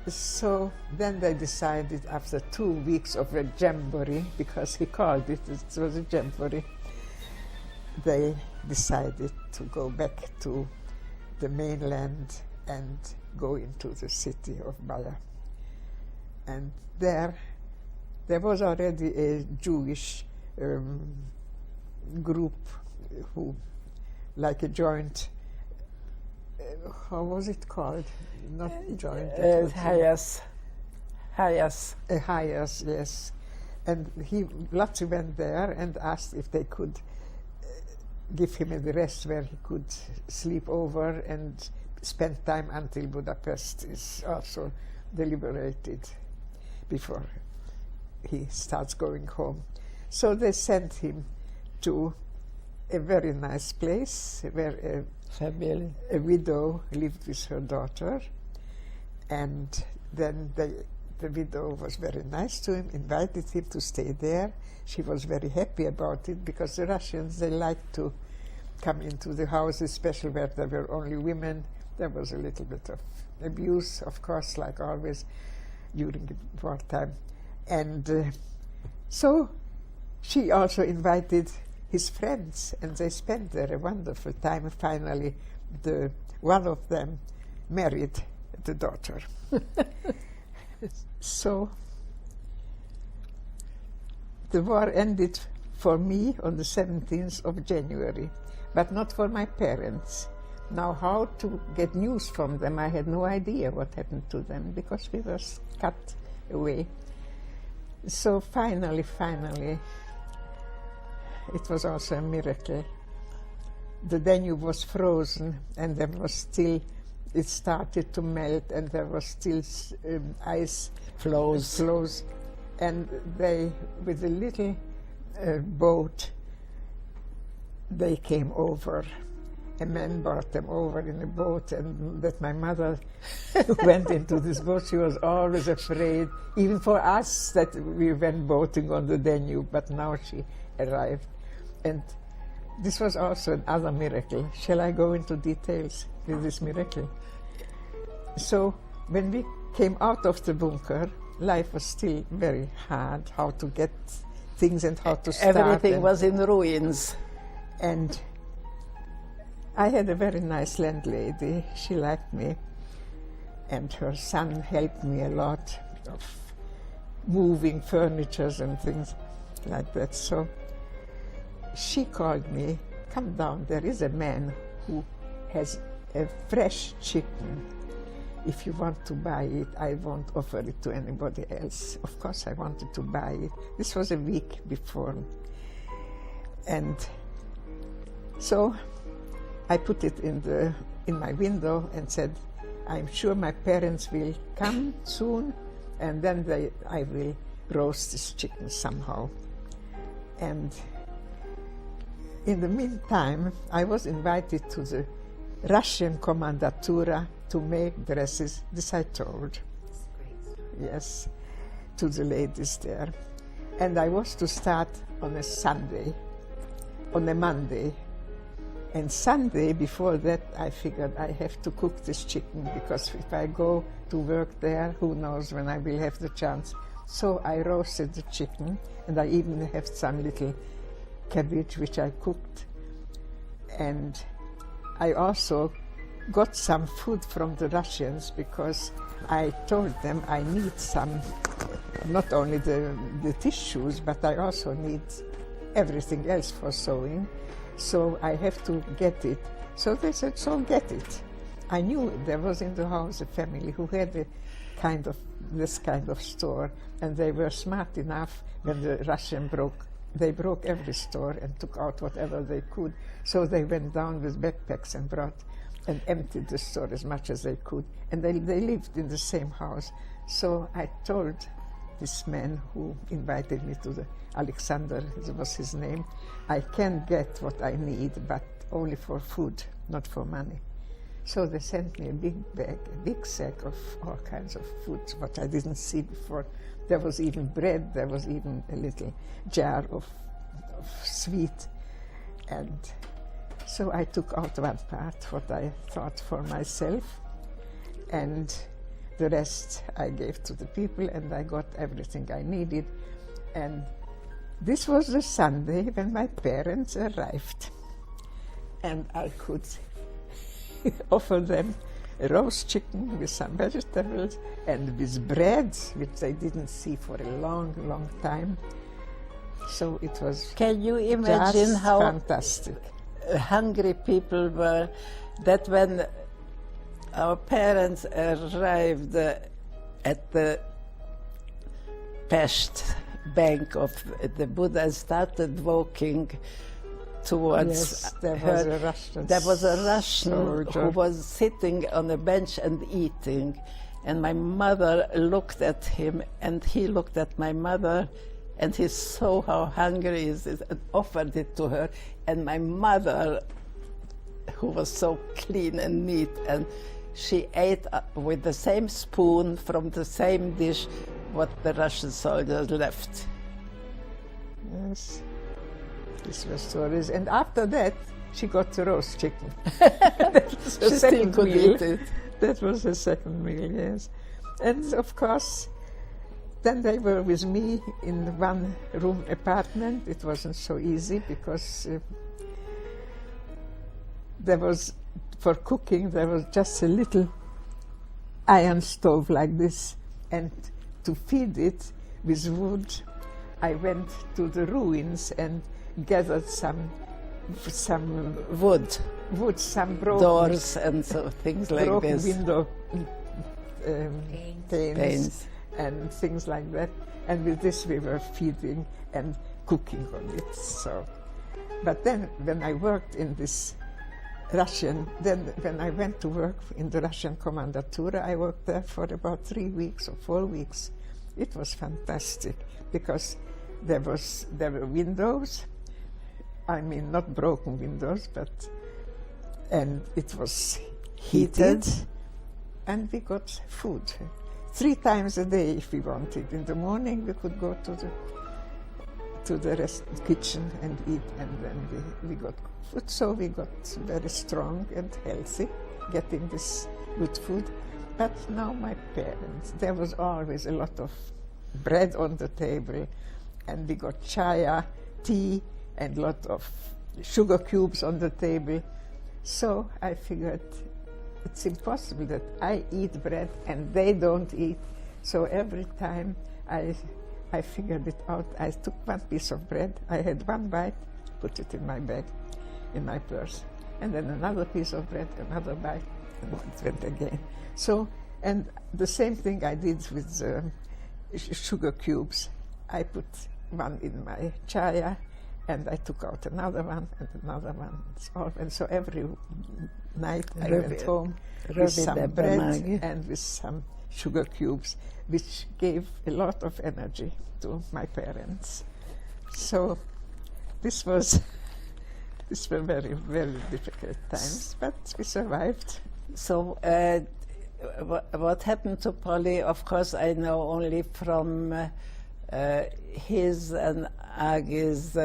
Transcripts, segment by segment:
So then they decided, after 2 weeks of a jamboree, because he called it was a jamboree, they decided to go back to the mainland and go into the city of Baya. And there was already a Jewish group who, like a joint, how was it called? Not joint. Hayas. Hayas, yes. And Latsi went there and asked if they could give him a rest where he could sleep over and spend time until Budapest is also deliberated before he starts going home. So they sent him to a very nice place where a widow lived with her daughter, and then the widow was very nice to him, invited him to stay there. She was very happy about it, because the Russians, they like to come into the house, especially where there were only women. There was a little bit of abuse, of course, like always during the wartime. And so she also invited his friends, and they spent there a wonderful time. Finally, one of them married the daughter. So the war ended for me on the 17th of January, but not for my parents. Now, how to get news from them, I had no idea what happened to them, because we were cut away. So finally, it was also a miracle. The Danube was frozen, and there was still, it started to melt, and there was still ice flows. And they, with a little boat, they came over. A man brought them over in a boat, and that my mother went into this boat. She was always afraid, even for us, that we went boating on the Danube, but now she arrived. And this was also another miracle. Shall I go into details with this miracle? So when we came out of the bunker, life was still very hard, how to get things and how to start. Everything was in ruins. And I had a very nice landlady. She liked me, and her son helped me a lot of moving furnitures and things like that. So she called me, "Come down, there is a man who has a fresh chicken. If you want to buy it, I won't offer it to anybody else." Of course I wanted to buy it. This was a week before. And so I put it in my window and said, "I'm sure my parents will come soon, and then I will roast this chicken somehow." And in the meantime, I was invited to the Russian Kommandatura to make dresses. This I told. Yes, to the ladies there. And I was to start on a Monday. And Sunday, before that, I figured I have to cook this chicken, because if I go to work there, who knows when I will have the chance. So I roasted the chicken, and I even have some little cabbage which I cooked. And I also got some food from the Russians, because I told them I need some, not only the tissues, but I also need everything else for sewing. So I have to get it. So they said, "So get it." I knew there was in the house a family who had this kind of store, and they were smart enough. When the Russian they broke every store and took out whatever they could. So they went down with backpacks and brought and emptied the store as much as they could. And they lived in the same house. So I told this man who invited me to the Alexander, was his name, "I can get what I need, but only for food, not for money." So they sent me a big bag, a big sack of all kinds of food, what I didn't see before. There was even bread, there was even a little jar of sweet. And so I took out one part, what I thought for myself. And the rest I gave to the people, and I got everything I needed. And this was the Sunday when my parents arrived, and I could offer them a roast chicken with some vegetables and with bread, which I didn't see for a long, long time. So it was Can you imagine just how fantastic. hungry people were, that when our parents arrived at the Pest bank of the Bodor and started walking towards Yes, there her, was a Russian there was a Russian soldier. who was sitting on a bench and eating, and my mother looked at him and he looked at my mother, and he saw how hungry he is and offered it to her, and my mother, who was so clean and neat, and she ate with the same spoon from the same dish what the Russian soldiers left. Yes, this was stories. And after that, she got the roast chicken. That was her She still second could meal. eat it. That was her second meal, yes. And of course, then they were with me in one-room apartment. It wasn't so easy because there was, for cooking, there was just a little iron stove like this, and to feed it with wood, I went to the ruins and gathered some Wood, some broken doors and so things like broken this. window panes Panes. and things like that. And with this we were feeding and cooking on it. So, but then when I worked in this when I went to work in the Russian Commandatura, I worked there for about 3 weeks or 4 weeks. It was fantastic because there were windows. I mean, not broken windows, and it was heated, and we got food 3 times a day if we wanted. In the morning we could go to the kitchen and eat, and then we got food. So we got very strong and healthy, getting this good food. But now my parents, there was always a lot of bread on the table, and we got chaya, tea, and a lot of sugar cubes on the table. So I figured it's impossible that I eat bread and they don't eat. So every time I figured it out, I took one piece of bread, I had one bite, put it in my bag, in my purse, and then another piece of bread, another bite, and it went again. So, and the same thing I did with sugar cubes. I put one in my chaya, and I took out another one and another one. And so every night I went home with some bread and with some sugar cubes, which gave a lot of energy to my parents. So these were very, very difficult times, but we survived. So what happened to Polly, of course, I know only from his and Agi's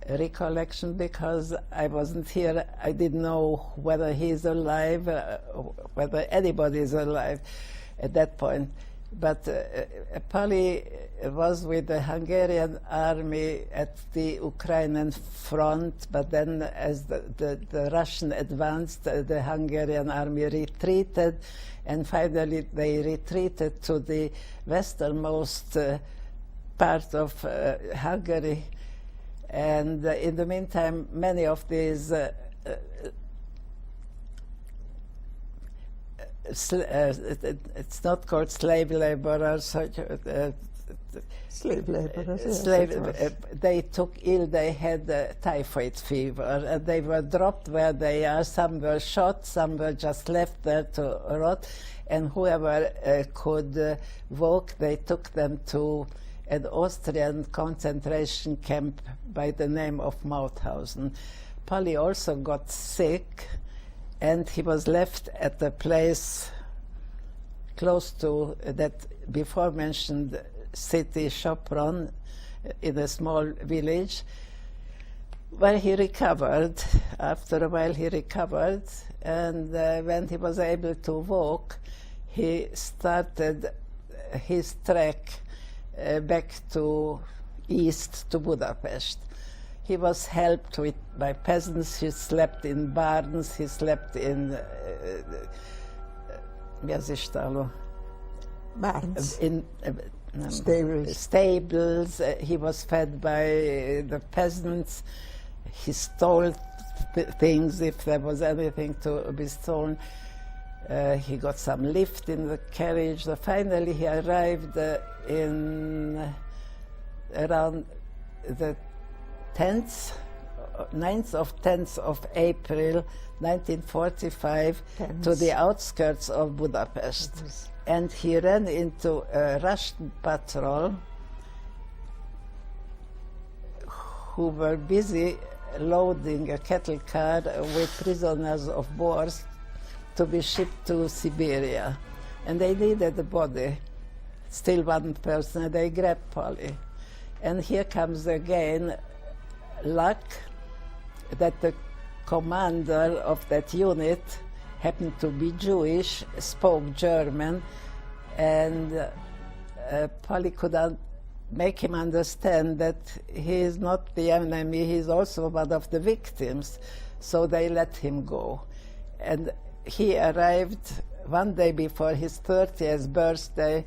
recollection, because I wasn't here. I didn't know whether he's alive, whether anybody is alive at that point. But Polly was with the Hungarian army at the Ukrainian front, but then as the Russian advanced, the Hungarian army retreated, and finally they retreated to the westernmost part of Hungary. And in the meantime, many of these it's not called slave laborers, Slave laborers, they took ill, they had typhoid fever, and they were dropped where they are. Some were shot, some were just left there to rot, and whoever could walk, they took them to an Austrian concentration camp by the name of Mauthausen. Polly also got sick, and he was left at a place close to that before mentioned city, Sopron, in a small village, where he recovered. After a while he recovered, and when he was able to walk, he started his trek back to east to Budapest. He was helped by peasants. He slept in barns. He slept in Barns. Stables. Stables. He was fed by the peasants. He stole things if there was anything to be stolen. He got some lift in the carriage. So finally, he arrived in around the 9th of April 1945 to the outskirts of Budapest. Yes. And he ran into a Russian patrol who were busy loading a cattle car with prisoners of war to be shipped to Siberia. And they needed a body, still one person, and they grabbed Polly. And here comes again luck that the commander of that unit happened to be Jewish, spoke German, and Polly could make him understand that he is not the enemy, he is also one of the victims. So they let him go. And he arrived one day before his 30th birthday